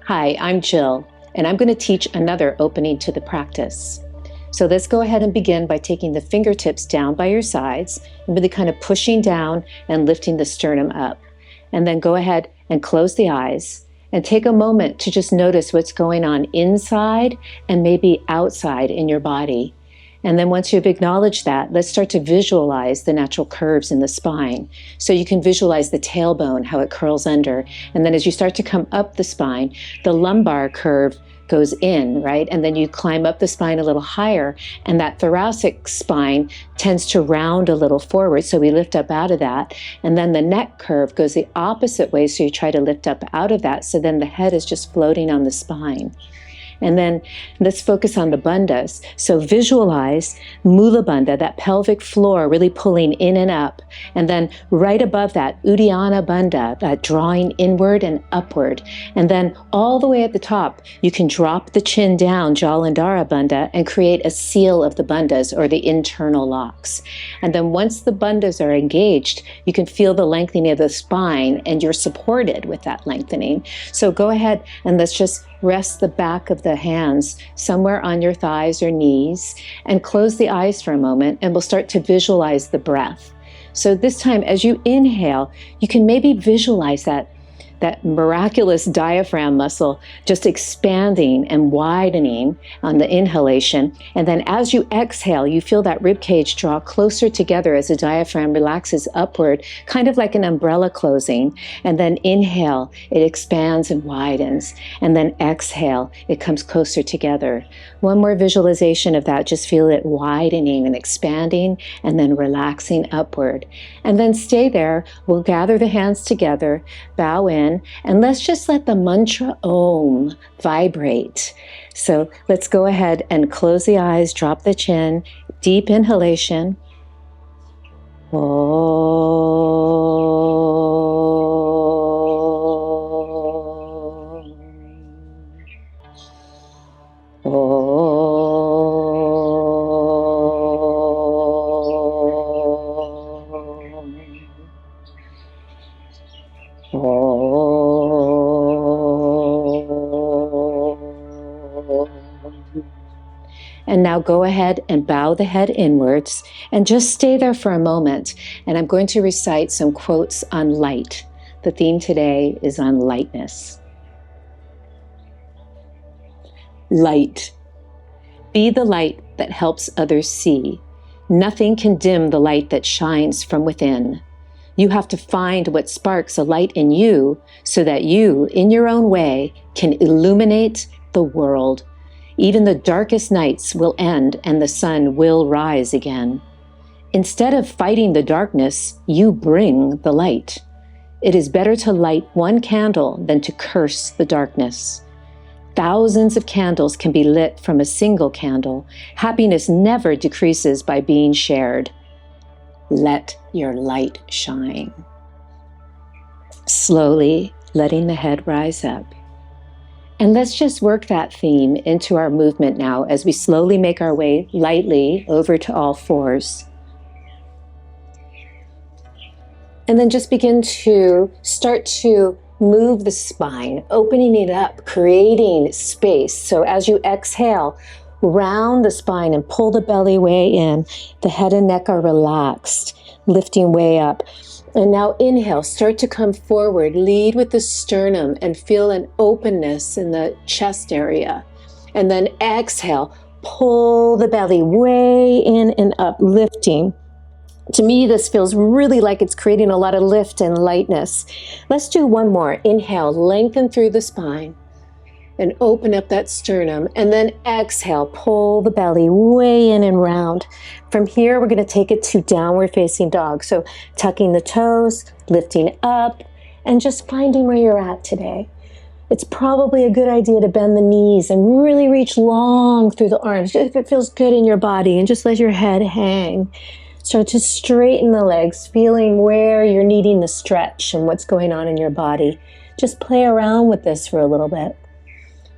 Hi, I'm Jill, and I'm going to teach another opening to the practice. So let's go ahead and begin by taking the fingertips down by your sides and really kind of pushing down and lifting the sternum up. And then go ahead and close the eyes and take a moment to just notice what's going on inside and maybe outside in your body. And then once you've acknowledged that, let's start to visualize the natural curves in the spine. So you can visualize the tailbone, how it curls under. And then as you start to come up the spine, the lumbar curve goes in, right? And then you climb up the spine a little higher, and that thoracic spine tends to round a little forward. So we lift up out of that. And then the neck curve goes the opposite way. So you try to lift up out of that. So then the head is just floating on the spine. And then let's focus on the bandhas. So visualize Mula Bandha, that pelvic floor really pulling in and up. And then right above that, Uddiyana Bandha, that drawing inward and upward. And then all the way at the top, you can drop the chin down, Jalandhara Bandha, and create a seal of the bandhas, or the internal locks. And then once the bandhas are engaged, you can feel the lengthening of the spine, and you're supported with that lengthening. So go ahead and let's just rest the back of the hands somewhere on your thighs or knees and close the eyes for a moment, and we'll start to visualize the breath. So this time, as you inhale, you can maybe visualize that miraculous diaphragm muscle just expanding and widening on the inhalation. And then as you exhale, you feel that rib cage draw closer together as the diaphragm relaxes upward, kind of like an umbrella closing. And then inhale, it expands and widens. And then exhale, it comes closer together. One more visualization of that. Just feel it widening and expanding and then relaxing upward. And then stay there. We'll gather the hands together, bow in, and let's just let the mantra Om vibrate. So let's go ahead and close the eyes, drop the chin, deep inhalation. And now go ahead and bow the head inwards and just stay there for a moment. And I'm going to recite some quotes on light. The theme today is on lightness. Light. Be the light that helps others see. Nothing can dim the light that shines from within. You have to find what sparks a light in you so that you, in your own way, can illuminate the world. Even the darkest nights will end and the sun will rise again. Instead of fighting the darkness, you bring the light. It is better to light one candle than to curse the darkness. Thousands of candles can be lit from a single candle. Happiness never decreases by being shared. Let your light shine. Slowly letting the head rise up. And let's just work that theme into our movement now as we slowly make our way lightly over to all fours. And then just begin to start to move the spine, opening it up, creating space. So as you exhale, round the spine and pull the belly way in. The head and neck are relaxed, lifting way up. And now inhale, start to come forward, lead with the sternum and feel an openness in the chest area. And then exhale, pull the belly way in and up, lifting. To me, this feels really like it's creating a lot of lift and lightness. Let's do one more. Inhale, lengthen through the spine and open up that sternum. And then exhale, pull the belly way in and round. From here, we're going to take it to downward facing dog. So tucking the toes, lifting up, and just finding where you're at today. It's probably a good idea to bend the knees and really reach long through the arms, if it feels good in your body, and just let your head hang. Start to straighten the legs, feeling where you're needing the stretch and what's going on in your body. Just play around with this for a little bit.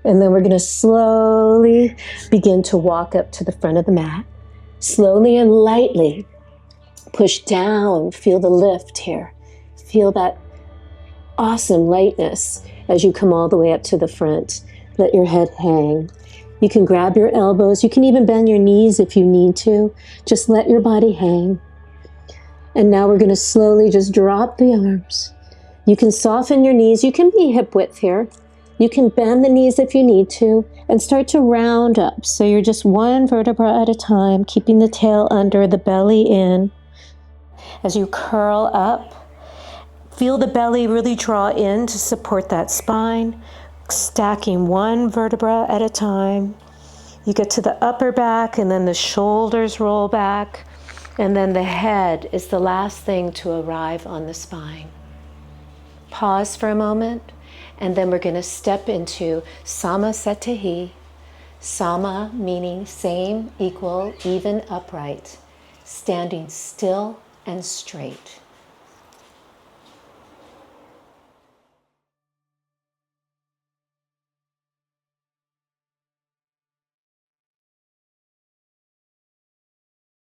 And then we're going to slowly begin to walk up to the front of the mat. Slowly and lightly push down. Feel the lift here. Feel that awesome lightness as you come all the way up to the front. Let your head hang. You can grab your elbows. You can even bend your knees if you need to. Just let your body hang. And now we're going to slowly just drop the arms. You can soften your knees. You can be hip width here. You can bend the knees if you need to and start to round up. So you're just one vertebra at a time, keeping the tail under, the belly in. As you curl up, feel the belly really draw in to support that spine, stacking one vertebra at a time. You get to the upper back and then the shoulders roll back, and then the head is the last thing to arrive on the spine. Pause for a moment, and then we're going to step into Samasthiti. Sama meaning same, equal, even, upright, standing still and straight.